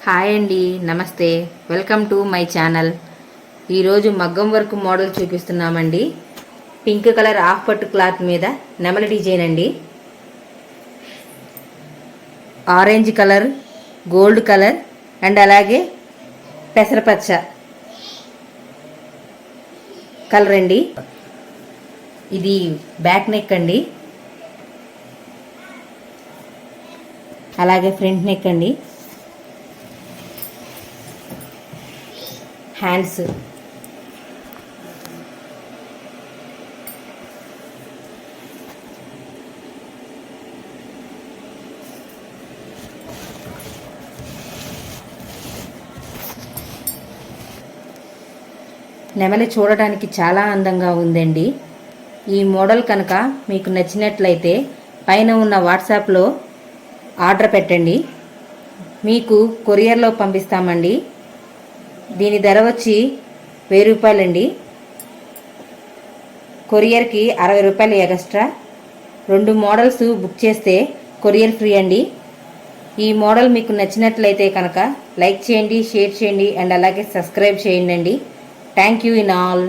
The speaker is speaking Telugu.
హాయ్ అండి, నమస్తే. Welcome to my channel. ఈరోజు మగ్గం వర్క్ మోడల్ చూపిస్తున్నామండి. పింక్ కలర్ హాఫ్ పట్టు క్లాత్ మీద నెమలి డిజైన్ అండి. Orange colour, gold colour and అలాగే పెసరపచ్చ కలర్ అండి. ఇది బ్యాక్ నెక్ అండి, అలాగే ఫ్రంట్ నెక్ అండి. హ్యాండ్స్, నెమలి చూడటానికి చాలా అందంగా ఉందండి. ఈ మోడల్ కనుక మీకు నచ్చినట్లయితే పైన ఉన్న వాట్సాప్లో ఆర్డర్ పెట్టండి, మీకు కొరియర్లో పంపిస్తామండి. దీని ధర వచ్చి 1000 రూపాయలండి. కొరియర్కి 60 రూపాయలు ఎక్స్ట్రా. 2 మోడల్స్ బుక్ చేస్తే కొరియర్ ఫ్రీ అండి. ఈ మోడల్ మీకు నచ్చినట్లయితే కనుక లైక్ చేయండి, షేర్ చేయండి అండ్ అలాగే సబ్స్క్రైబ్ చేయండి. Thank you in all.